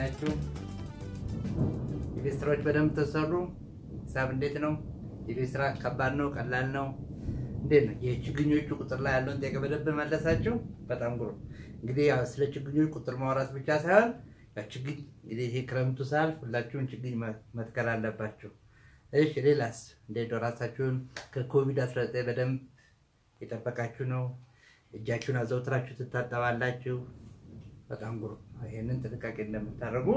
ናችሁ? የቤት ስራዎች በደንብ ተሰሩ? ሂሳብ እንዴት ነው? የቤት ስራ ከባድ ነው ቀላል ነው? እንዴት ነው? የችግኞቹ ቁጥር ላይ ያለውን ጥያቄ በደንብ መለሳችሁ? በጣም ግሩም። እንግዲህ ያው ስለ ችግኞች ቁጥር ማውራት ብቻ ሳይሆን ችግኝ እንግዲህ ይሄ ክረምቱ ሳልፍ ሁላችሁም ችግኝ መትከል አለባችሁ። እሺ ሌላስ? እንዴት ነው? ራሳችሁን ከኮቪድ-19 በደንብ የጠበቃችሁ ነው? እጃችሁን አዘውትራችሁ ትታጠባላችሁ? በጣም ግሩም። ይሄንን ጥንቃቄ እንደምታደርጉ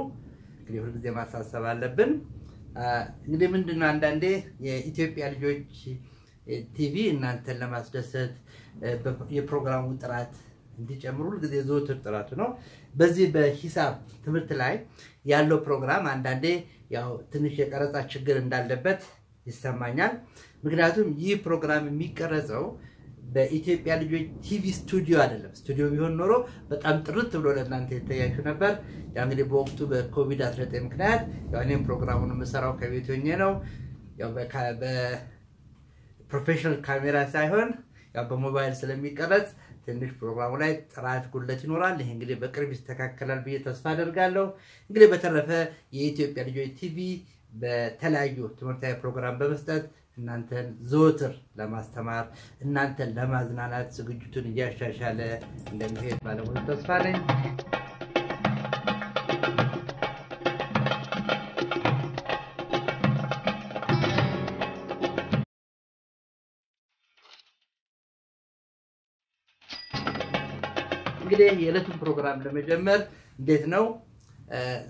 እንግዲህ ሁሉ ጊዜ ማሳሰብ አለብን። እንግዲህ ምንድነው አንዳንዴ የኢትዮጵያ ልጆች ቲቪ እናንተን ለማስደሰት የፕሮግራሙ ጥራት እንዲጨምሩ ሁሉ ጊዜ ዘወትር ጥራቱ ነው። በዚህ በሂሳብ ትምህርት ላይ ያለው ፕሮግራም አንዳንዴ ያው ትንሽ የቀረጻ ችግር እንዳለበት ይሰማኛል። ምክንያቱም ይህ ፕሮግራም የሚቀረጸው በኢትዮጵያ ልጆች ቲቪ ስቱዲዮ አይደለም። ስቱዲዮ ቢሆን ኖሮ በጣም ጥርት ብሎ ለእናንተ ይታያችሁ ነበር። ያው እንግዲህ በወቅቱ በኮቪድ-19 ምክንያት ያው እኔም ፕሮግራሙን የምሰራው ከቤት ሆኜ ነው። ያው በፕሮፌሽናል ካሜራ ሳይሆን ያው በሞባይል ስለሚቀረጽ ትንሽ ፕሮግራሙ ላይ ጥራት ጉድለት ይኖራል። ይሄ እንግዲህ በቅርብ ይስተካከላል ብዬ ተስፋ አደርጋለሁ። እንግዲህ በተረፈ የኢትዮጵያ ልጆች ቲቪ በተለያዩ ትምህርታዊ ፕሮግራም በመስጠት እናንተን ዘወትር ለማስተማር እናንተን ለማዝናናት ዝግጅቱን እያሻሻለ እንደሚሄድ ባለሙሉ ተስፋ ነኝ። እንግዲህ የዕለቱን ፕሮግራም ለመጀመር እንዴት ነው?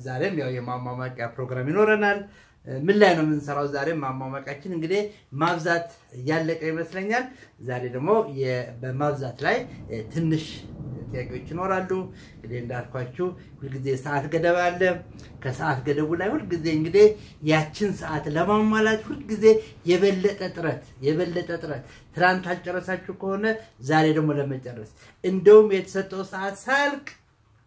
ዛሬም ያው የማማማቂያ ፕሮግራም ይኖረናል። ምን ላይ ነው የምንሰራው? ዛሬ ማማማቃችን እንግዲህ ማብዛት ያለቀ ይመስለኛል። ዛሬ ደግሞ በማብዛት ላይ ትንሽ ጥያቄዎች ይኖራሉ። እንግዲህ እንዳልኳችሁ ሁሉ ጊዜ ሰዓት ገደብ አለ። ከሰዓት ገደቡ ላይ ሁሉ ጊዜ እንግዲህ ያችን ሰዓት ለማሟላት ሁሉ ጊዜ የበለጠ ጥረት ትናንት አልጨረሳችሁ ከሆነ ዛሬ ደግሞ ለመጨረስ እንደውም የተሰጠው ሰዓት ሳልቅ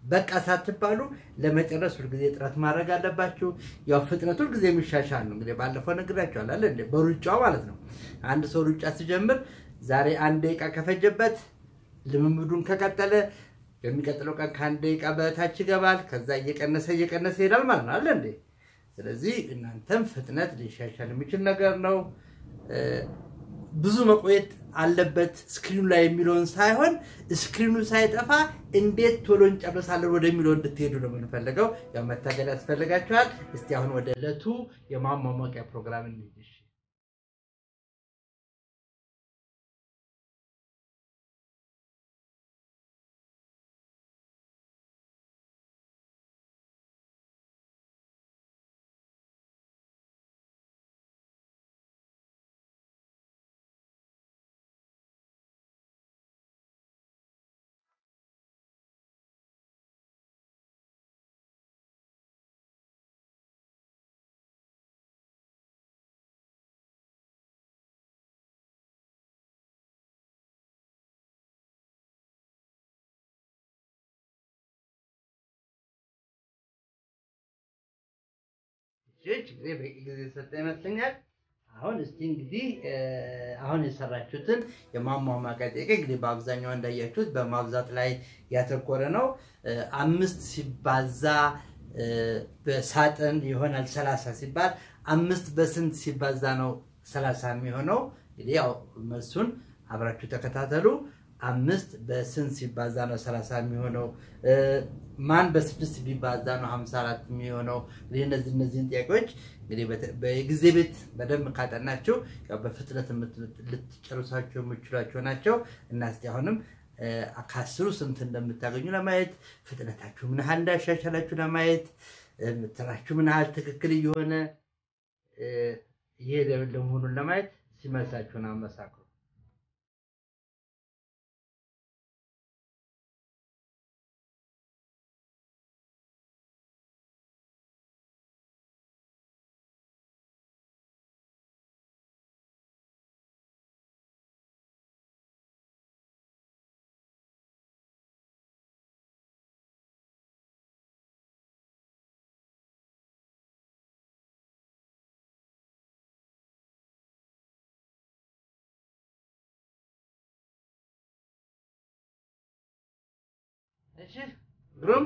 በቃ ሳትባሉ ለመጨረስ ሁሉ ጊዜ ጥረት ማድረግ አለባችሁ። ያው ፍጥነቱ ሁሉ ጊዜ የሚሻሻል ነው። እንግዲህ ባለፈው ነግራችኋል አይደል እንዴ? በሩጫው ማለት ነው። አንድ ሰው ሩጫ ሲጀምር ዛሬ 1 ደቂቃ ከፈጀበት ልምምዱን ከቀጠለ የሚቀጥለው ቀን ከ1 ደቂቃ በታች ይገባል። ከዛ እየቀነሰ ይሄዳል ማለት ነው አይደል እንዴ? ስለዚህ እናንተም ፍጥነት ሊሻሻል የሚችል ነገር ነው። ብዙ መቆየት አለበት ስክሪኑ ላይ የሚለውን ሳይሆን ስክሪኑ ሳይጠፋ እንዴት ቶሎ እንጨርሳለን ወደሚለው እንድትሄዱ ነው የምንፈልገው። ያው መታገል ያስፈልጋችኋል። እስቲ አሁን ወደ ዕለቱ የማማማቂያ ፕሮግራም እንሂድ። ጊዜ በጊዜ ሰጠ ይመስለኛል። አሁን እስቲ እንግዲህ አሁን የሰራችሁትን የማማማቂያ ጥያቄ እንግዲህ በአብዛኛው እንዳያችሁት በማብዛት ላይ ያተኮረ ነው። 5 ሲባዛ በሳጥን ይሆናል 30 ሲባል 5 በስንት ሲባዛ ነው 30 የሚሆነው? እንግዲህ ያው መልሱን አብራችሁ ተከታተሉ። 5 በስንት ሲባዛ ነው 30 የሚሆነው? ማን በ6 ቢባዛ ነው 54 የሚሆነው? እነዚህን ጥያቄዎች እንግዲህ በጊዜ ቤት በደንብ ካጠናችሁ ያው በፍጥነት ልትጨርሳቸው የምትችሏቸው ናቸው። እና እስቲ አሁንም ከ10 ስንት እንደምታገኙ ለማየት ፍጥነታችሁ ምን ያህል እንዳሻሻላችሁ ለማየት ምትራችሁ ምን ያህል ትክክል እየሆነ ይሄ ለመሆኑን ለማየት ሲመሳችሁን አመሳክሩ። እሺ ግሩም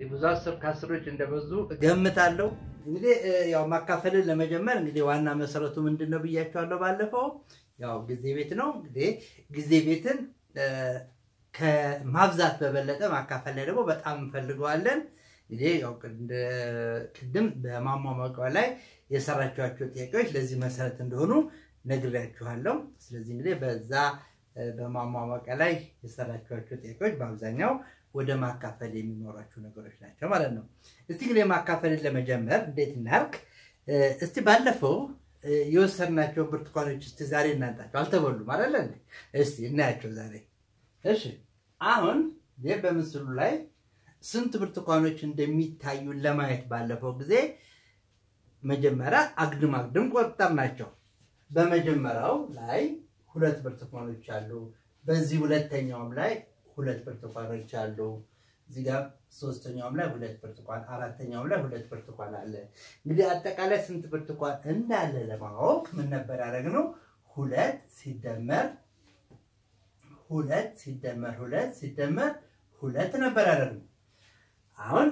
ብዙ አስር ከአስሮች እንደበዙ ገምታለሁ። እንግዲህ ያው ማካፈልን ለመጀመር እንግዲህ ዋና መሰረቱ ምንድነው ብያቸዋለሁ ባለፈው ያው ጊዜ ቤት ነው። እንግዲህ ጊዜ ቤትን ከማብዛት በበለጠ ማካፈል ላይ ደግሞ በጣም እንፈልገዋለን። እንግዲህ ያው ቅድም በማሟሟቂያው ላይ የሰራችኋቸው ጥያቄዎች ለዚህ መሰረት እንደሆኑ ነግሬያችኋለሁ። ስለዚህ እንግዲህ በዛ በማሟሟቂያ ላይ የሰራችኋቸው ጥያቄዎች በአብዛኛው ወደ ማካፈል የሚኖራቸው ነገሮች ናቸው ማለት ነው። እስቲ እንግዲህ ማካፈልን ለመጀመር እንዴት እናርክ? እስቲ ባለፈው የወሰድናቸው ብርቱካኖች እስቲ ዛሬ እናንጣቸው። አልተበሉም አይደል እንዴ? እስቲ እናያቸው ዛሬ። እሺ አሁን በምስሉ ላይ ስንት ብርቱካኖች እንደሚታዩ ለማየት ባለፈው ጊዜ መጀመሪያ አግድም ቆጠርናቸው። በመጀመሪያው ላይ 2 ብርቱካኖች አሉ። በዚህ ሁለተኛውም ላይ 2 ብርቱካኖች አሉ። እዚህ ጋር ሶስተኛውም ላይ 2 ብርቱካን፣ አራተኛውም ላይ 2 ብርቱካን አለ። እንግዲህ አጠቃላይ ስንት ብርቱካን እንዳለ ለማወቅ ምን ነበር ያደረግነው? 2 ሲደመር 2 ነበር ያደረግነው። አሁን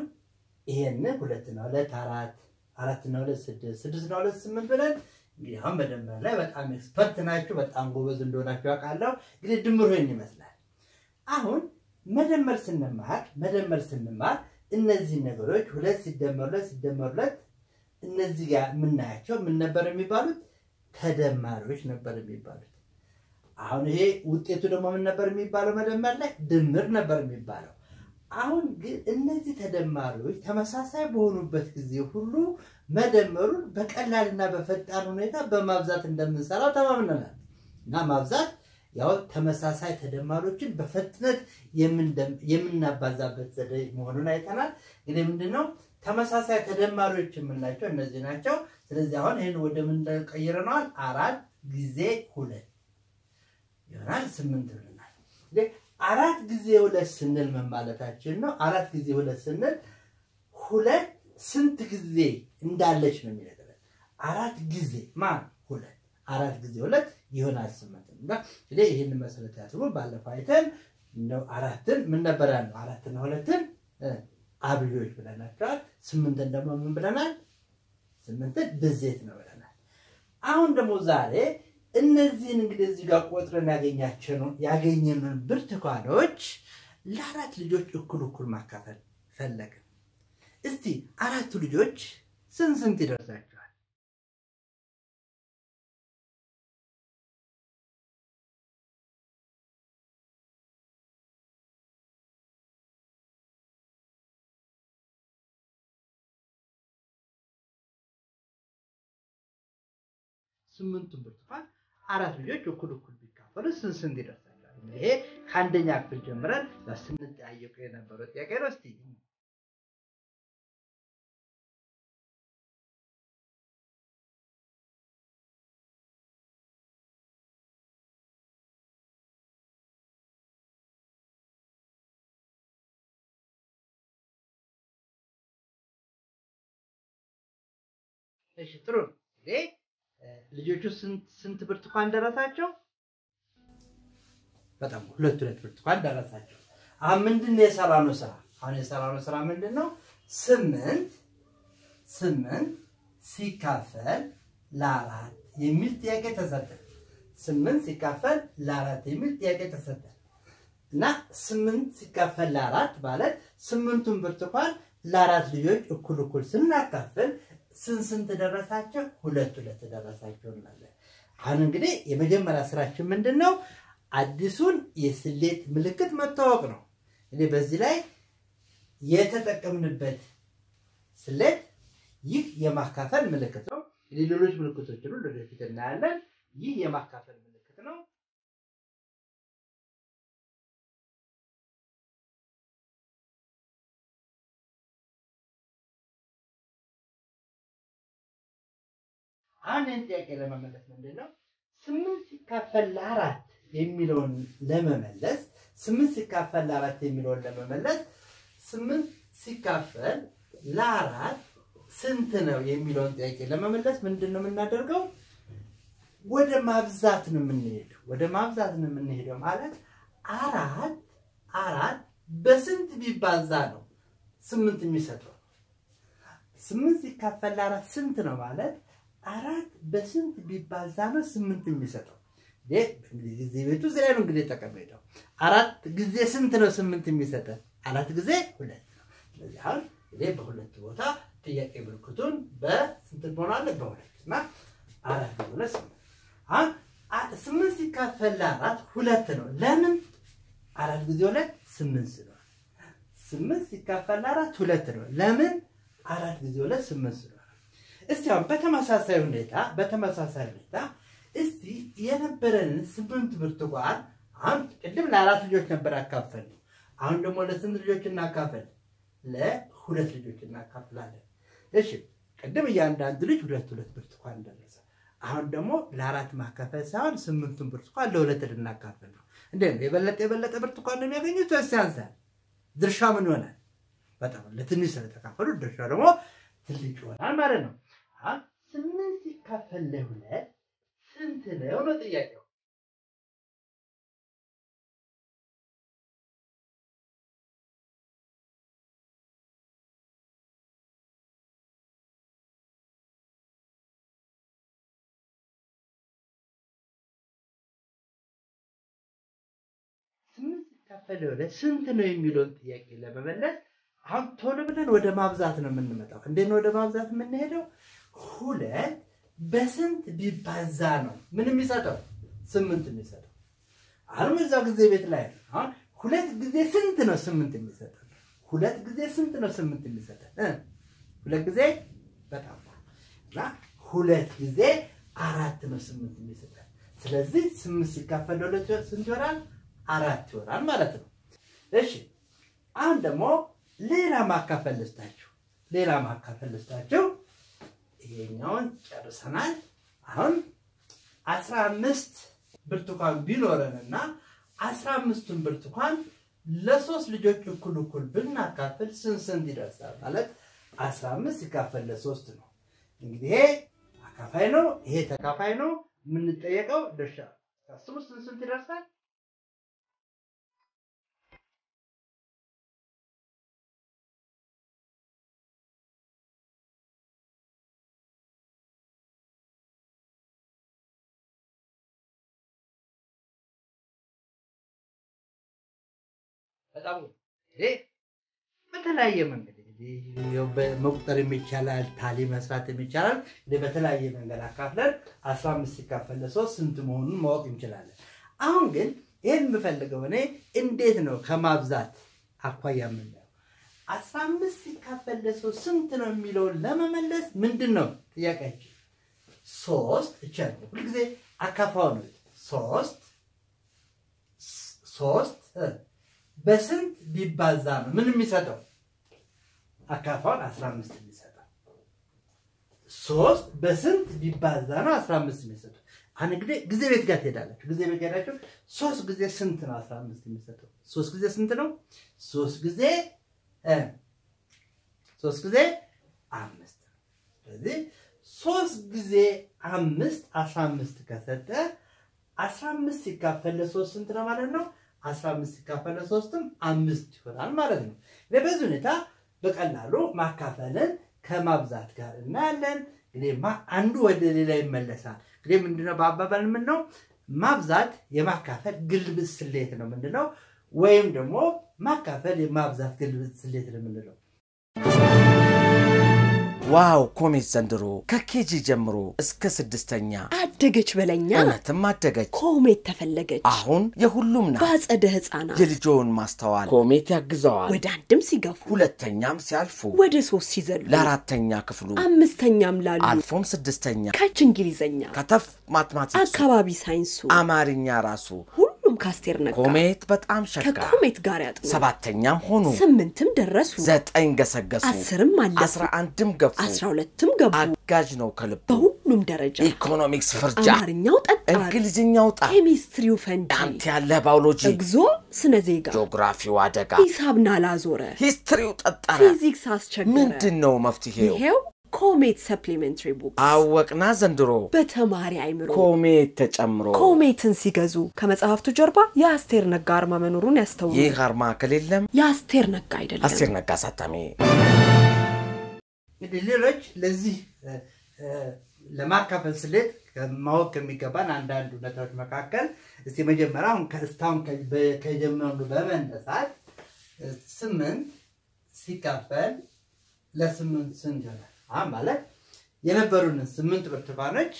ይሄን 2 እና 2 4 4 እና 2 6 6 እና 2 8 ብለን እንግዲህ አሁን መደመር ላይ በጣም ኤክስፐርት ናችሁ፣ በጣም ጎበዝ እንደሆናችሁ አውቃለሁ። እንግዲህ ድምሩ ይሄን ይመስላል። አሁን መደመር ስንማር እነዚህ ነገሮች 2 ሲደመር 2 እነዚህ ጋር የምናያቸው ምን ነበር የሚባሉት? ተደማሪዎች ነበር የሚባሉት። አሁን ይሄ ውጤቱ ደግሞ ምን ነበር የሚባለው? መደመር ላይ ድምር ነበር የሚባለው። አሁን ግን እነዚህ ተደማሪዎች ተመሳሳይ በሆኑበት ጊዜ ሁሉ መደመሩን በቀላልና በፈጣን ሁኔታ በማብዛት እንደምንሰራው ተማምነናል። እና ማብዛት ያው ተመሳሳይ ተደማሪዎችን በፍጥነት የምናባዛበት ዘዴ መሆኑን አይተናል። እንግዲህ ምንድነው ተመሳሳይ ተደማሪዎች የምንላቸው እነዚህ ናቸው። ስለዚህ አሁን ይሄን ወደ ምን ቀይረናል? 4 ጊዜ 2 ይሆናል 8 ብለናል። እንግዲህ 4 ጊዜ 2 ስንል ምን ማለታችን ነው? 4 ጊዜ 2 ስንል 2 ስንት ጊዜ እንዳለች ነው የሚነግረን። 4 ጊዜ 2 4 ጊዜ 2 ይሆናል 8 እና እንግዲህ ይሄን መሰረት ያድርጉ። ባለፈው አይተን ነው 4ን ምን ነበር ያለው? 4 እና 2ን አብዮች ብለናቸዋል። 8ን ደግሞ ምን ብለናል? 8ን ብዜት ነው ብለናል። አሁን ደግሞ ዛሬ እነዚህን እንግዲህ እዚህ ጋር ቆጥረን ያገኘነውን ብርቱካኖች ለ4 ልጆች እኩል ማካፈል ፈለግን። እስቲ 4ቱ ልጆች ስንት ይደርሳቸዋል? ስምንቱን ብርቱካን 4 ልጆች እኩል ቢካፈሉ ስንት ይደርሳቸዋል? ይሄ ከአንደኛ ክፍል ጀምረን ስንጠያየቁ የነበረው ጥያቄ ነው። እስቲ እሺ ጥሩ። ልጆቹ ስንት ብርቱካን ደረሳቸው? በጣም 2 ብርቱካን ደረሳቸው። አሁን ምንድነው የሰራነው ስራ? ምንድነው? 8 ሲካፈል ለ4 የሚል ጥያቄ ተሰጠን። 8 ሲካፈል ለ4 የሚል ጥያቄ ተሰጠን እና 8 ሲካፈል ለ4 ማለት 8ቱን ብርቱካን ለ4 ልጆች እኩል ስናካፍል ስንት ደረሳቸው? 2 ደረሳቸው ማለት። አሁን እንግዲህ የመጀመሪያ ስራችን ምንድነው? አዲሱን የስሌት ምልክት መታወቅ ነው። እንግዲህ በዚህ ላይ የተጠቀምንበት ስሌት ይህ የማካፈል ምልክት ነው። እንግዲህ ሌሎች ምልክቶችን ሁሉ ወደፊት እናያለን። ይህ የማካፈል ምልክት ነው። አንድ ጥያቄ ለመመለስ ምንድነው 8 ሲካፈል ለ4 የሚለውን ለመመለስ 8 ሲካፈል ለ4 የሚለውን ለመመለስ 8 ሲካፈል ለ4 ስንት ነው የሚለውን ጥያቄ ለመመለስ ምንድነው የምናደርገው? ወደ ማብዛት ነው የምንሄደው። ማለት 4 በስንት ቢባዛ ነው 8 የሚሰጠው 8 ሲካፈል ለ4 ስንት ነው ማለት 4 በስንት ቢባዛ ነው 8 የሚሰጠው እንግዲህ ቤቱ ዘይ ነው እንግዲህ ተቀበለው 4 ጊዜ ስንት ነው 8 የሚሰጠው 4 ጊዜ 2 ነው ስለዚህ አሁን ይሄ በሁለት ቦታ ጥያቄ ምልክቱን በስንት ሆናለ በሁለት እና 4 ጊዜ አሁን 8 ሲካፈል ለ4 2 ነው ለምን 4 ጊዜ 2 8 ነው 8 ሲካፈል ለ4 2 ነው ለምን 4 ጊዜ 2 8 ነው እስቲ አሁን በተመሳሳይ ሁኔታ እስቲ የነበረን 8 ብርቱካን አሁን ቅድም ለ4 ልጆች ነበር አካፈል አሁን ደግሞ ለስንት ልጆች እናካፈል ለሁለት ልጆች እናካፍላለን እሺ ቅድም እያንዳንዱ ልጅ ሁለት ብርቱካን ደረሰ አሁን ደግሞ ለ4 ማካፈል ሳይሆን 8ቱን ብርቱካን ለሁለት ልናካፍል ነው እንዴ የበለጠ ብርቱካን ነው የሚያገኙት ወይስ ያንሳል ድርሻ ምን ይሆናል በጣም ለትንሽ ስለተካፈሉ ድርሻ ደግሞ ትልቅ ይሆናል ማለት ነው 8 ሲካፈል ለ2 ስንት ነው ጥያቄው ሲካፈል ለ2 ስንት ነው የሚለው ጥያቄ ለመመለስ አሁን ቶሎ ብለን ወደ ማብዛት ነው የምንመጣው እንዴት ነው ወደ ማብዛት የምንሄደው 2 በስንት ቢባዛ ነው ምን የሚሰጠው 8 የሚሰጠው አሁን እዛው ጊዜ ቤት ላይ አሁን 2 ጊዜ ስንት ነው 8 የሚሰጠው 2 ጊዜ ስንት ነው 8 የሚሰጠው 2 ጊዜ በጣም እና 2 ጊዜ 4 ነው 8 የሚሰጠው ስለዚህ 8 ሲካፈል ለ2 ስንት ይሆናል 4 ይሆናል ማለት ነው እሺ አሁን ደግሞ ሌላ ማካፈል ልስታችሁ ይሄኛውን ጨርሰናል አሁን 15 ብርቱካን ቢኖርንና 15ቱን ብርቱካን ለ3 ልጆች እኩል ብናካፍል ስንት ይደርሳል ማለት 15 ሲካፈል ለ3 ነው እንግዲህ ይሄ አካፋይ ነው ይሄ ተካፋይ ነው ምን ጠየቀው ድርሻ 15 ስንት ይደርሳል በጣም ይሄ በተለያየ መንገድ በመቁጠር የሚቻላል ታሊ መስራት የሚቻላል በተለያየ መንገድ አካፍለን 15 ሲካፈል ለ3 ስንት መሆኑን ማወቅ እንችላለን አሁን ግን ይሄን የምፈልገው እኔ እንዴት ነው ከማብዛት አኳያ የምንለው 15 ሲካፈል ለ3 ስንት ነው የሚለው ለመመለስ ምንድነው ጥያቄያችን 3 እቻለ ሁሉ ጊዜ አካፋው ነው 3 በስንት ቢባዛ ነው ምን የሚሰጠው አካፋውን 15 የሚሰጠው 3 በስንት ቢባዛ ነው 15 የሚሰጠው አሁን እንግዲህ ጊዜ ቤት ጋር ትሄዳላችሁ ጊዜ ቤት ጋራችሁ 3 ጊዜ ስንት ነው 15 የሚሰጠው 3 ጊዜ ስንት ነው 3 ጊዜ 5 ስለዚህ 3 ጊዜ 5 15 ከሰጠ 15 ሲካፈል ለ3 ስንት ነው ማለት ነው 15 ሲካፈል ለ3ም 5 ይሆናል ማለት ነው ለበዚህ ሁኔታ በቀላሉ ማካፈልን ከማብዛት ጋር እናያለን እንግዲህ አንዱ ወደ ሌላ ይመለሳል እንግዲህ ምንድነው በአባባል ምን ነው ማብዛት የማካፈል ግልብስ ስሌት ነው ምንድነው ወይም ደግሞ ማካፈል የማብዛት ግልብስ ስሌት ነው ምንድነው ዋው ኮሜት ዘንድሮ ከኬጂ ጀምሮ እስከ 6ኛ አደገች በለኛ እናትም አደገች ኮሜት ተፈለገች አሁን የሁሉም ናት ባጸደ ህፃናት የልጆን ማስተዋል ኮሜት ያግዘዋል ወደ አንድም ሲገፉ ሁለተኛም ሲያልፉ ወደ 3 ሲዘሉ ለአራተኛ ክፍሉ አምስተኛም ላሉ አልፎም 6ኛ ከች እንግሊዘኛ ከተፍ ማትማቲክስ አካባቢ ሳይንሱ አማርኛ ራሱ ሁሉም ካስቴር ነካ ኮሜት በጣም ሸካ ከኮሜት ጋር ያጥኑ 7ኛም ሆኑ 8ም ደረሱ 9 ገሰገሱ 10ም አለፉ 11ም ገፉ 12ም ገቡ አጋጅ ነው ከልብ በሁሉም ደረጃ ኢኮኖሚክስ ፍርጃ አማርኛው ጠጣር እንግሊዝኛው ጣ ኬሚስትሪው ፈንጂ አንተ ያለ ባዮሎጂ እግዚኦ ስነ ዜጋ ጂኦግራፊው አደጋ ሂሳብና ላዞረ ሂስትሪው ጠጣራ ፊዚክስ አስቸገረ ምንድነው መፍትሄው ይሄው ኮሜት ሰፕሊሜንተሪ ቡክስ አወቅና ዘንድሮ በተማሪ አይምሮ ኮሜት ተጨምሮ ኮሜትን ሲገዙ ከመጽሐፍቱ ጀርባ የአስቴር ነጋ አርማ መኖሩን ያስተውሉ። ይህ አርማ ከሌለም የአስቴር ነጋ አይደለም። አስቴር ነጋ አሳታሚ። እንግዲህ ሌሎች ለዚህ ለማካፈል ስሌት ከማወቅ የሚገባን አንዳንድ ሁኔታዎች መካከል እስቲ መጀመሪያ አሁን ከስታውን ከጀመሩ በመነሳት 8 ሲካፈል ለ8 ስንት ይሆናል? ማለት የነበሩን 8 ብርቱካኖች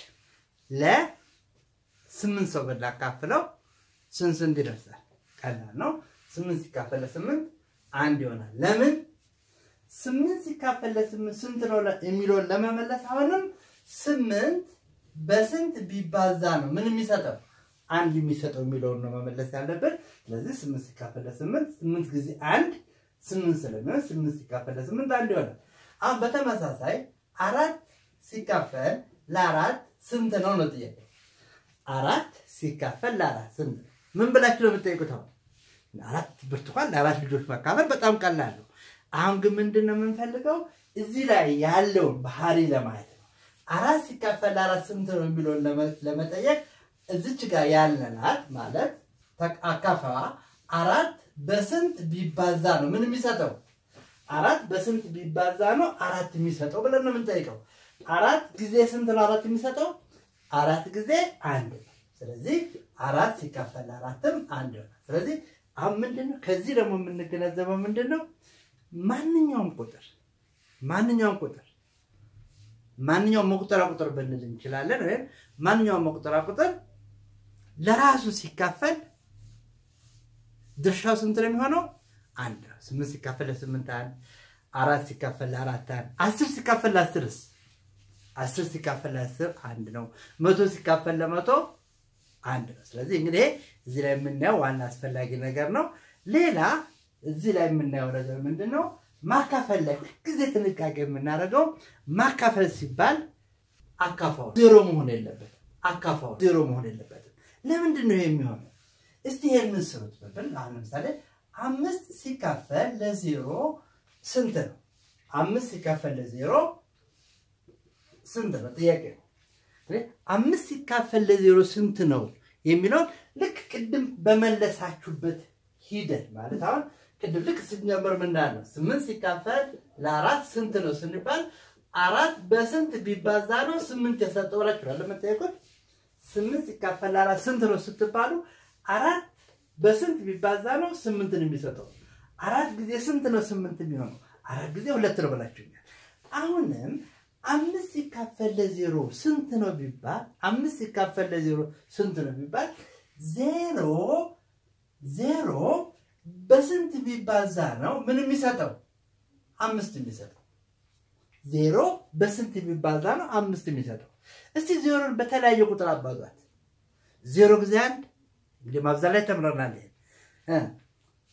ለ8 ሰው ብናካፍለው ስንት ይደርሳል? ቀላል ነው። 8 ሲካፈል ለ8 1 ይሆናል። ለምን 8 ሲካፈል ለ8 ስንት ነው የሚለውን ለመመለስ አሁንም 8 በስንት ቢባዛ ነው ምን የሚሰጠው? 1 የሚሰጠው የሚለውን ነው መመለስ ያለብን። ስለዚህ 8 ሲካፈል ለ8 8 ጊዜ 1 8 ስለሚሆን 8 ሲካፈል ለ8 1 ይሆናል። አሁን በተመሳሳይ 4 ሲካፈል ለ4 ስንት ነው ነው ጥያቄው። 4 ሲካፈል ለ4 ስንት ነው? ምን ብላችሁ ነው የምትጠይቁት? አሁን 4 ብርቱካን ለ4 ልጆች መካፈል በጣም ቀላል ነው። አሁን ግን ምንድነው የምንፈልገው? እዚህ ላይ ያለውን ባህሪ ለማየት ነው። 4 ሲካፈል ለ4 ስንት ነው የሚለውን ለመጠየቅ እዚች ጋር ያለናት ማለት አካፋዋ 4 በስንት ቢባዛ ነው ምን የሚሰጠው? 4 በስንት ቢባዛ ነው 4 የሚሰጠው ብለን ነው የምንጠይቀው። 4 ጊዜ ስንት ነው 4 የሚሰጠው? 4 ጊዜ 1 ነው። ስለዚህ 4 ሲካፈል ለ4ም 1 ይሆናል። ስለዚህ አሁን ምንድነው ከዚህ ደግሞ የምንገነዘበው ምንድነው? ማንኛውም መቁጠሪያ ቁጥር ብንል እንችላለን ወይ ማንኛውም መቁጠሪያ ቁጥር ለራሱ ሲካፈል ድርሻው ስንት ነው የሚሆነው? 1 ነው። 8 ሲካፈል ለ8 1፣ 4 ሲካፈል ለ4 1፣ 10 ሲካፈል ለ10ስ 10 ሲካፈል ለ10 1 ነው። 100 ሲካፈል ለ100 1 ነው። ስለዚህ እንግዲህ እዚህ ላይ የምናየው ዋና አስፈላጊ ነገር ነው። ሌላ እዚህ ላይ የምናየው ነገር ምንድነው? ማካፈል ላይ ሁልጊዜ ጥንቃቄ የምናደርገው ማካፈል ሲባል አካፋው ዜሮ መሆን የለበትም። አካፋው ዜሮ መሆን የለበትም። ለምንድን ነው የሚሆነው? እስቲ ይሄንን ስሩት በል። አሁን ለምሳሌ 5 ሲካፈል ለ0 ስንት ነው? 5 ሲካፈል ለ0 ስንት ነው? ጥያቄ ነው። 5 ሲካፈል ለ0 ስንት ነው የሚለው ልክ ቅድም በመለሳችሁበት ሂደት ማለት አሁን ቅድም ልክ ስንጀምር ምን እንዳለ 8 ሲካፈል ለ4 ስንት ነው ስንባል 4 በስንት ቢባዛ ነው 8 የሰጠው ብላችኋል ለምትጠይቁት 8 ሲካፈል ለ4 ስንት ነው ስትባሉ 4 በስንት ቢባዛ ነው 8 ነው የሚሰጠው። 4 ጊዜ ስንት ነው 8 የሚሆነው? 4 ጊዜ 2 ነው ብላችሁኛል። አሁንም 5 ሲካፈል ለ0 ስንት ነው ቢባል 5 ሲካፈል ለ0 ስንት ነው ቢባል 0 በስንት ቢባዛ ነው ምን የሚሰጠው? 5 የሚሰጠው። 0 በስንት ቢባዛ ነው 5 የሚሰጠው? እስቲ 0ን በተለያየ ቁጥር አባዟት። 0 ጊዜ 1 እንግዲህ ማብዛት ላይ ተምረናል።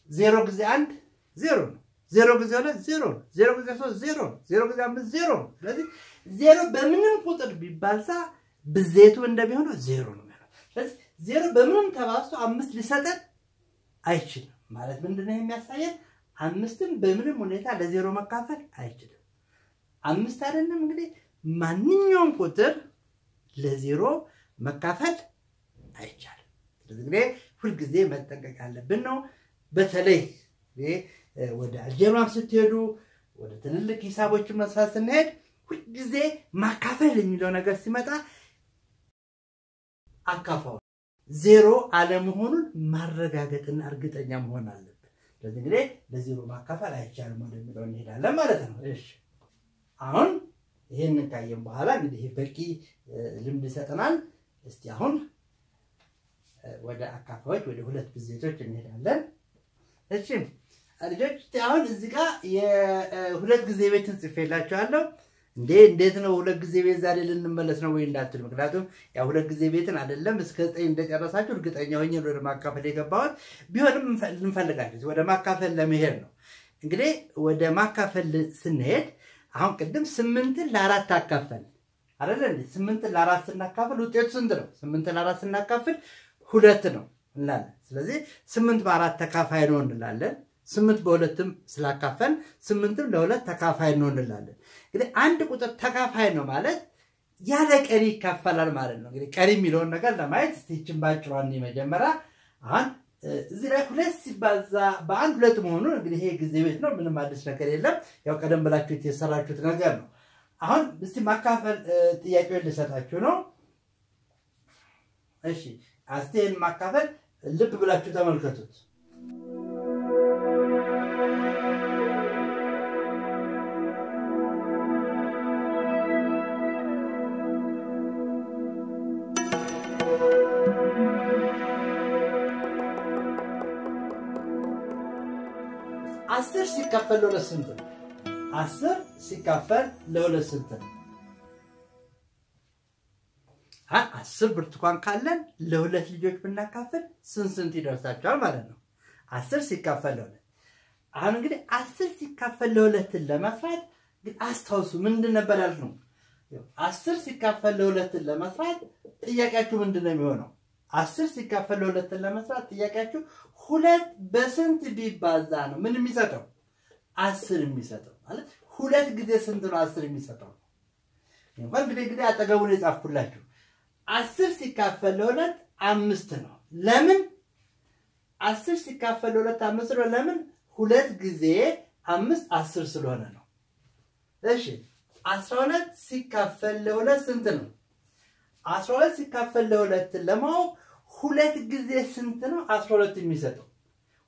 0 ጊዜ 1 0 ነው። 0 ጊዜ 2 0 ነው። 0 ጊዜ 3 0 ነው። 0 ጊዜ 5 0 ነው። ስለዚህ 0 በምንም ቁጥር ቢባዛ ብዜቱ እንደሚሆነው 0 ነው ማለት። ስለዚህ 0 በምንም ተባዝቶ 5 ሊሰጠን አይችልም ማለት ምንድነው የሚያሳየን? 5ን በምንም ሁኔታ ለ0 መካፈል አይችልም። 5 አይደለም እንግዲህ ማንኛውም ቁጥር ለ0 መካፈል አይቻልም። ስለዚህ እንግዲህ ሁሉ ጊዜ መጠንቀቅ ያለብን ነው። በተለይ ወደ አልጀብራም ስትሄዱ ወደ ትልልቅ ሂሳቦችን መስራት ስንሄድ ሁሉ ጊዜ ማካፈል የሚለው ነገር ሲመጣ አካፋው 0 አለመሆኑን ማረጋገጥና እርግጠኛ መሆን አለበት። ስለዚህ እንግዲህ ለ0 ማካፈል አይቻልም ወደሚለው እንሄዳለን ማለት ነው። እሺ አሁን ይሄንን ካየን በኋላ እንግዲህ በቂ ልምድ ይሰጠናል። እስቲ አሁን ወደ አካፋዎች ወደ ሁለት ብዜቶች እንሄዳለን። እሺ ልጆች አሁን እዚህ ጋር የሁለት ጊዜ ቤትን ጽፌላችኋለሁ። እንዴት ነው ሁለት ጊዜ ቤት ዛሬ ልንመለስ ነው ወይ እንዳትሉ፣ ምክንያቱም ያ ሁለት ጊዜ ቤትን አይደለም እስከ 9 እንደጨረሳችሁ እርግጠኛ ሆኜ ወደ ማካፈል የገባሁት ቢሆንም እንፈልጋለን ወደ ማካፈል ለመሄድ ነው። እንግዲህ ወደ ማካፈል ስንሄድ አሁን ቅድም 8ን ለ4 አካፈል አይደል እንዴ? 8ን ለ4 ስናካፍል ውጤቱ ስንት ነው? 8ን ለ4 ስናካፍል 2 ነው እንላለን። ስለዚህ 8 በ4 ተካፋይ ነው እንላለን። 8 በሁለትም ስላካፈል 8ም ለሁለት ተካፋይ ነው እንላለን እንግዲህ አንድ ቁጥር ተካፋይ ነው ማለት ያለ ቀሪ ይካፈላል ማለት ነው እንግዲህ ቀሪ የሚለውን ነገር ለማየት እስቲችን ባጭሯን መጀመሪያ አሁን እዚህ ላይ ሁለት ሲባዛ በአንድ ሁለት መሆኑ እንግዲህ ይሄ ጊዜ ቤት ነው ምንም አዲስ ነገር የለም ያው ቀደም ብላችሁ የተሰራችሁት ነገር ነው አሁን እስቲ ማካፈል ጥያቄውን ልሰጣችሁ ነው እሺ አስቴን ማካፈል ልብ ብላችሁ ተመልከቱት አስር ሲካፈል ለሁለት ስንት ነው 10 ሲካፈል ለሁለት ስንት ነው 10 ብርቱካን ካለን ለሁለት ልጆች ብናካፈል ስንት ይደርሳቸዋል ማለት ነው 10 ሲካፈል ለሁለት አሁን እንግዲህ 10 ሲካፈል ለሁለት ለመስራት ግን አስተውሱ ምንድን ነበር ያልነው 10 ሲካፈል ለሁለት ለመስራት ጥያቄያችሁ ምንድነው የሚሆነው 10 ሲካፈል ለሁለት ለመስራት ጥያቄያችሁ ሁለት በስንት ቢባዛ ነው ምን የሚሰጠው 10 የሚሰጠው ማለት ሁለት ጊዜ ስንት ነው 10 የሚሰጠው እንኳን እንግዲህ አጠገቡን የጻፍኩላችሁ 10 ሲካፈል ለሁለት 5 ነው ለምን 10 ሲካፈል ለሁለት 5 ነው ለምን ሁለት ጊዜ 5 10 ስለሆነ ነው እሺ 12 ሲካፈል ለሁለት ስንት ነው 12 ሲካፈል ለሁለት ለማወቅ ሁለት ጊዜ ስንት ነው 12 የሚሰጠው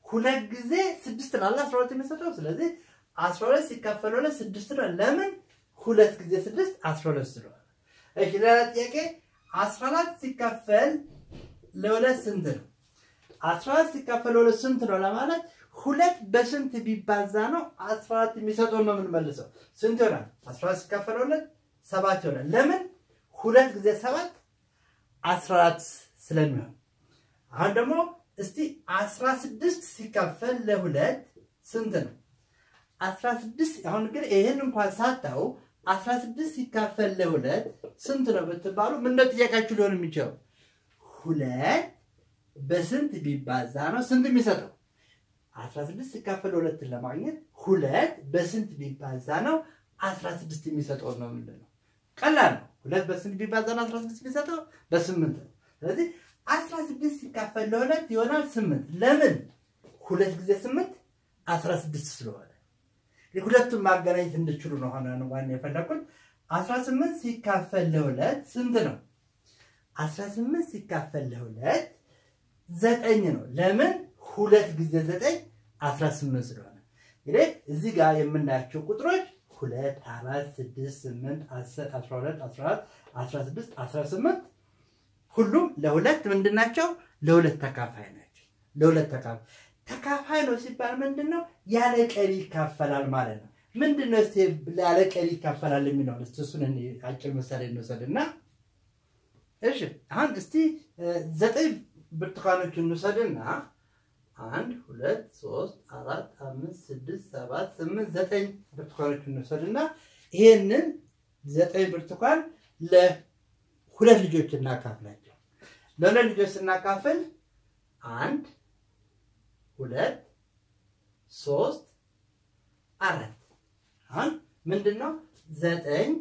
ሁለት ጊዜ 6 ነው 12 የሚሰጠው ስለዚህ 12 ሲካፈል ለሁለት 6 ነው ለምን ሁለት ጊዜ 6 12 ስለሆነ እሺ ለጥያቄ 14 ሲካፈል ለሁለት ስንት ነው 14 ሲካፈል ለሁለት ስንት ነው ለማለት ሁለት በስንት ቢባዛ ነው 14 የሚሰጠው ነው ምን መልሰው ስንት ይሆናል 14 ሲካፈል ለሁለት 7 ይሆናል ለምን ሁለት ጊዜ 7 14 ስለሚሆን አሁን ደግሞ እስቲ 16 ሲካፈል ለሁለት ስንት ነው 16 አሁን ግን ይሄን እንኳን ሳታው 16 ሲካፈል ለሁለት ስንት ነው ብትባሉ ምን ነው ጥያቄያችሁ ሊሆን የሚችለው ሁለት በስንት ቢባዛ ነው ስንት የሚሰጠው 16 ሲካፈል ለሁለት ለማግኘት ሁለት በስንት ቢባዛ ነው 16 የሚሰጠው ነው ምንድነው ቀላል ነው ሁለት በስንት ቢባዛ ነው 16 የሚሰጠው በ8 ስለዚህ 16 ሲካፈል ለሁለት ይሆናል 8 ለምን ሁለት ጊዜ 8 16 ስለሆነ ሁለቱም ማገናኘት እንድትችሉ ነው ዋና የፈለኩት 18 ሲካፈል ለሁለት ስንት ነው 18 ሲካፈል ለሁለት 9 ነው ለምን ሁለት ጊዜ 9 18 ስለሆነ እንግዲህ እዚህ ጋር የምናያቸው ቁጥሮች 2 4 6 8 10 12 14 16 18 ሁሉም ለሁለት ምንድናቸው ለሁለት ተካፋይ ናቸው ለሁለት ተካፋይ ነው ሲባል ምንድነው ያለ ቀሪ ይካፈላል ማለት ነው ምንድነው እስቲ ያለ ቀሪ ይካፈላል የሚለው እሱን አጭር ምሳሌ እንወስድና እሺ አሁን እስቲ 9 ብርቱካኖችን እንወስድና 1 2 3 4 5 6 7 8 9 ብርቱካኖችን እንወስድና ይሄንን 9 ብርቱካን ለሁለት ልጆች እናካፍላቸው ለሁለት ልጆች እናካፍል 1 2 3 4 አሁን ምንድነው 9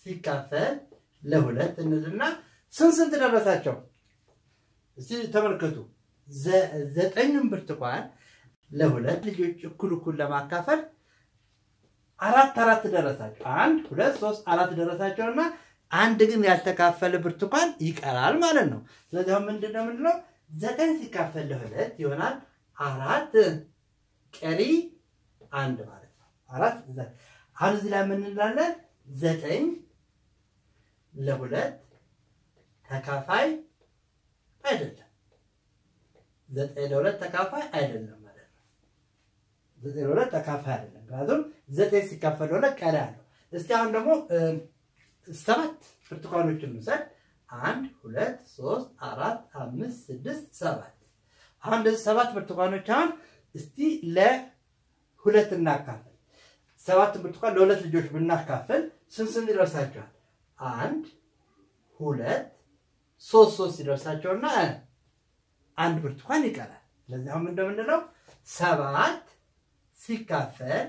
ሲካፈል ለሁለት እንልና ስንት ደረሳቸው እስቲ ተመልከቱ 9 ብርቱካን ለሁለት ልጆች እኩል ለማካፈል 4 ደረሳቸው 1 2 3 4 ደረሳቸውና አንድ ግን ያልተካፈለ ብርቱካን ይቀራል ማለት ነው ስለዚህ ምንድነው 9 ሲካፈል ለሁለት ይሆናል 4 ቀሪ 1 ማለት ነው 4 አሁን እዚህ ላይ ምን እንላለን 9 ለሁለት ተካፋይ አይደለም 9 ለሁለት ተካፋይ አይደለም ማለት ነው 9 ለሁለት ተካፋይ አይደለም ምክንያቱም 9 ሲካፈል ለሁለት ቀሪ አለው እስቲ አሁን ደግሞ 7 ብርቱካኖችን እንውሰድ 1 2 3 4 5 6 7 አሁን እንደዚህ 7 ብርቱካኖች አሁን እስቲ ለሁለት እናካፍል 7 ብርቱካን ለሁለት ልጆች ብናካፍል ስንት ይደርሳቸዋል 1 2 3 ይደርሳቸውና አንድ ብርቱካን ይቀራል ስለዚህ አሁን እንደምንለው 7 ሲካፈል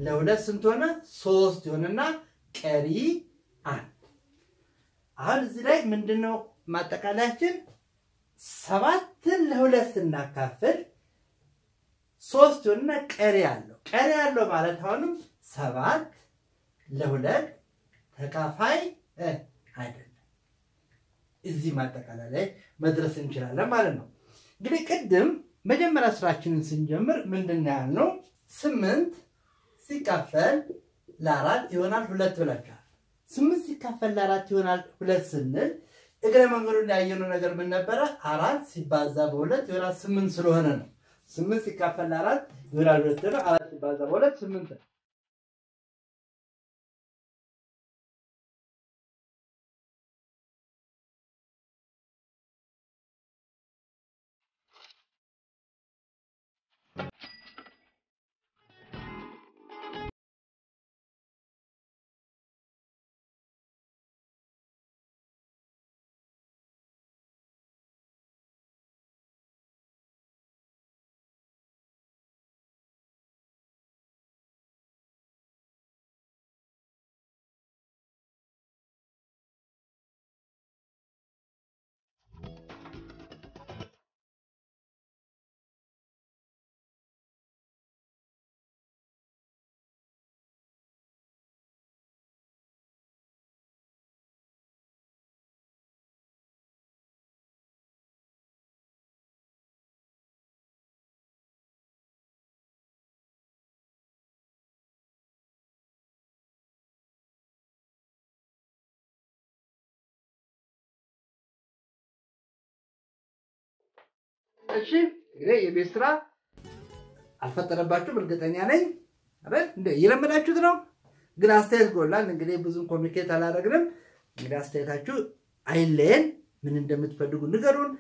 ለሁለት ስንት ሆነ 3 ይሆንና ቀሪ 1 አሁን እዚህ ላይ ምንድነው ማጠቃለያችን 7ን ለሁለት ስናካፍል 3 ይሆንና ቀሪ ያለው ማለት አሁንም 7 ለሁለት ተካፋይ አይደለም እዚህ ማጠቃለያ ላይ መድረስ እንችላለን ማለት ነው እንግዲህ ቅድም መጀመሪያ ስራችንን ስንጀምር ምንድነው ያልነው 8 ሲካፈል ለ4 ይሆናል 2 ብላችኋል 8 ሲካፈል ለ4 ይሆናል 2 ስንል እግረ መንገዱን ያየነው ነገር ምን ነበር 4 ሲባዛ በ2 ይሆናል 8 ስለሆነ ነው 8 ሲካፈል ለ4 ይሆናል 2 ነው 4 ሲባዛ በ2 8 እሺ እንግዲህ የቤት ስራ አልፈጠረባችሁም እርግጠኛ ነኝ አይደል እንዴ ይለምዳችሁት ነው ግን አስተያየት ጎላል እንግዲህ ብዙም ኮሚኒኬት አላደረግንም እንግዲህ አስተያየታችሁ አይለየን ምን እንደምትፈልጉ ንገሩን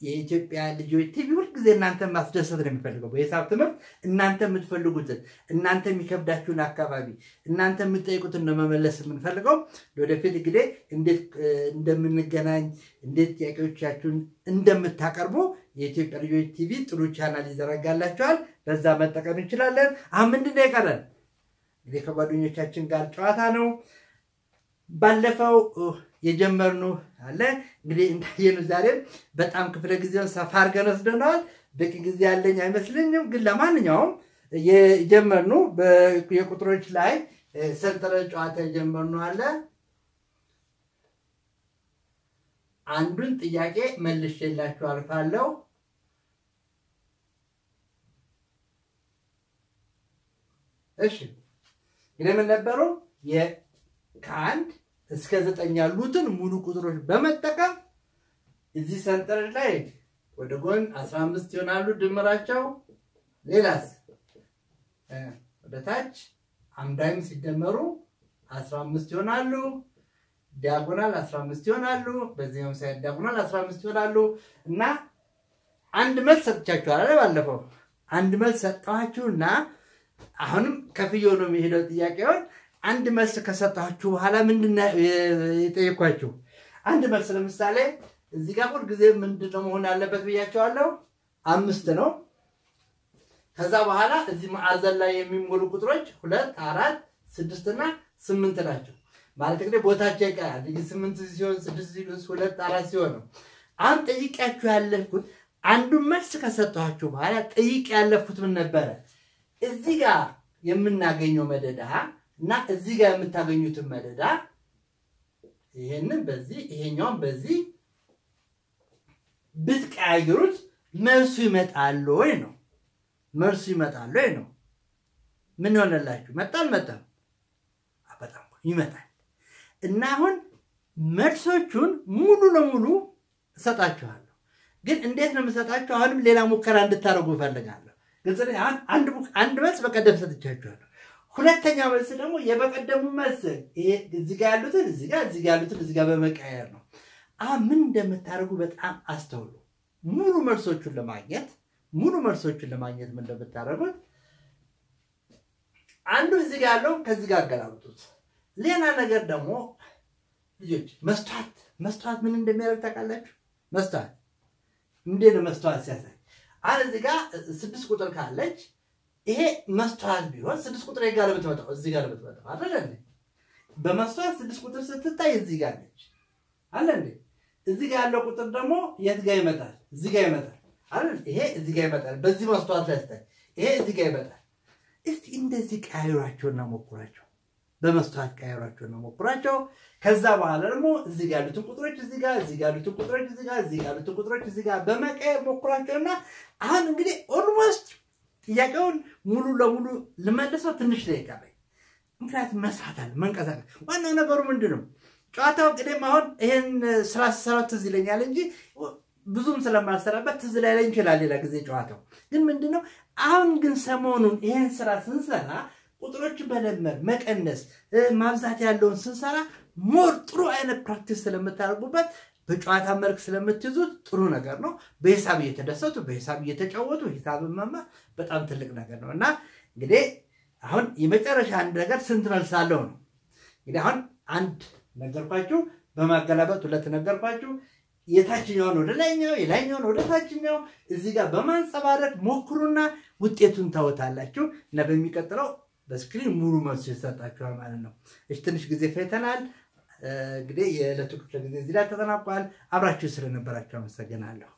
የኢትዮጵያ ልጆች ቲቪ ሁሉ ጊዜ እናንተ ማስደሰት ነው የሚፈልገው በሂሳብ ትምህርት እናንተ የምትፈልጉትን እናንተ የሚከብዳችሁን አካባቢ እናንተ የምትጠይቁትን ነው መመለስ የምንፈልገው ወደፊት እንግዲህ እንዴት እንደምንገናኝ እንዴት ጥያቄዎቻችሁን እንደምታቀርቡ የኢትዮጵያ ልጆች ቲቪ ጥሩ ቻናል ይዘረጋላችኋል በዛ መጠቀም እንችላለን አሁን ምንድነው የቀረን እንግዲህ ከጓደኞቻችን ጋር ጨዋታ ነው ባለፈው የጀመርነው አለ እንግዲህ እንዳየነው ዛሬ በጣም ክፍለ ጊዜውን ሰፋ አድርገን ወስደናል በቂ ጊዜ ያለኝ አይመስልኝም ግን ለማንኛውም የጀመርነው የቁጥሮች ላይ ሰንጠረዥ ጨዋታ የጀመርነው አለ አንዱን ጥያቄ መልሼላችሁ አልፋለሁ እሺ ምን ነበሩ ከአንድ እስከ 9 ያሉትን ሙሉ ቁጥሮች በመጠቀም እዚህ ሰንጠረዥ ላይ ወደ ጎን 15 ይሆናሉ ድምራቸው ሌላስ ወደ ታች አምዳይም ሲደመሩ 15 ይሆናሉ ዲያጎናል 15 ይሆናሉ በዚህም ሳይድ ዲያጎናል 15 ይሆናሉ እና አንድ መልስ ሰጥቻችኋል አይደል ባለፈው አንድ መልስ ሰጣችሁና አሁንም ከፍዮ ነው የሚሄደው ጥያቄውን አንድ መልስ ከሰጣችሁ በኋላ ምንድነው የጠየኳችሁ አንድ መልስ ለምሳሌ እዚህ ጋር ሁሉ ጊዜ ምንድነው መሆን ያለበት ብያቸዋለሁ 5 ነው ከዛ በኋላ እዚህ ማዕዘን ላይ የሚሞሉ ቁጥሮች 2 4 6 እና 8 ናቸው ማለት እንግዲህ ቦታቸው ይቀራል እዚህ 8 ሲሆን 6 ሲሆን 2 4 ሲሆን ነው አሁን ጠይቄያችሁ ያለፍኩት አንዱ መልስ ከሰጣችሁ በኋላ ጠይቄ ያለፍኩት ምን ነበር እዚህ ጋር የምናገኘው መደዳ እና እዚህ ጋር የምታገኙትን መደዳ ይሄንን በዚህ ይሄኛውን በዚህ ብትቀያየሩት መልሱ ይመጣል ወይ ነው መልሱ ይመጣል ወይ ነው ምን ሆነላችሁ መጣል በጣም ይመጣል እና አሁን መልሶቹን ሙሉ ለሙሉ እሰጣችኋለሁ ግን እንዴት ነው የምሰጣችሁ አሁንም ሌላ ሙከራ እንድታረጉ ፈልጋለሁ ግልጽ ነው አንድ መልስ በቀደም ሰጥቻችኋለሁ ሁለተኛው መልስ ደግሞ የበቀደሙ መልስ እዚህ ጋር ያሉትን እዚህ ጋር በመቀየር ነው አሁን ምን እንደምታረጉ በጣም አስተውሉ ሙሉ መልሶቹን ለማግኘት ምን እንደምታረጉት አንዱ እዚህ ጋር ያለው ከዚህ ጋር አገላብጡት ሌላ ነገር ደግሞ ልጆች መስታወት ምን እንደሚያደርግ ታውቃላችሁ መስታወት እንዴት ነው መስታወት ሲያሳይ አለ እዚህ ጋር 6 ቁጥር ካለች ይሄ መስተዋት ቢሆን 6 ቁጥር ጋር ብትመጣው እዚህ ጋር ብትመጣው አይደል በመስተዋት 6 ቁጥር ስትታይ እዚህ ጋር ነች አለ እንዴ እዚህ ጋር ያለው ቁጥር ደግሞ የት ጋር ይመጣል እዚህ ጋር ይመጣል አይደል ይሄ እዚህ ጋር ይመጣል በዚህ መስተዋት ላይ ስታይ ይሄ እዚህ ጋር ይመጣል እስቲ እንደዚህ ቀያዩራቸውና ሞክራቸው በመስተዋት ቀያዩራቸውና ሞክራቸው ከዛ በኋላ ደግሞ እዚህ ጋር ያሉት ቁጥሮች እዚህ ጋር ያሉት ቁጥሮች እዚህ ጋር ያሉት ቁጥሮች እዚህ ጋር በመቀየር ሞክራቸውና አሁን እንግዲህ ኦልሞስት ጥያቄውን ሙሉ ለሙሉ ለመለሰው ትንሽ ደቂቃ ላይ ምክንያቱም መስራት አለ መንቀሳቀስ ዋናው ነገሩ ምንድነው ጨዋታው ቅድም አሁን ይሄን ስራ ሰራት እዚህ ይለኛል እንጂ ብዙም ስለማልሰራበት እዚህ ላይ ይችላል ሌላ ጊዜ ጨዋታው ግን ምንድነው አሁን ግን ሰሞኑን ይሄን ስራ ስንሰራ ቁጥሮች በደመር መቀነስ ማብዛት ያለውን ስንሰራ ሞር ጥሩ አይነት ፕራክቲስ ስለምታደርጉበት በጨዋታ መልክ ስለምትይዙት ጥሩ ነገር ነው በሂሳብ እየተደሰቱ በሂሳብ እየተጫወቱ ሂሳብ መማር በጣም ትልቅ ነገር ነውና እንግዲህ አሁን የመጨረሻ አንድ ነገር ስንት መልሳለሁ ነው እንግዲህ አሁን አንድ ነገርኳችሁ በማገላበጥ ሁለት ነገርኳችሁ የታችኛውን ወደ ላይኛው የላይኛውን ወደ ታችኛው እዚህ ጋር በማንጸባረቅ ሞክሩና ውጤቱን ታወጣላችሁ እና በሚቀጥለው በስክሪን ሙሉ መልስ ይሰጣችኋል ማለት ነው እሺ ትንሽ ጊዜ ፈተናል እንግዲህ የዕለቱ ክፍለ ጊዜ እዚህ ላይ ተጠናቋል አብራችሁ ስለነበራችሁ አመሰግናለሁ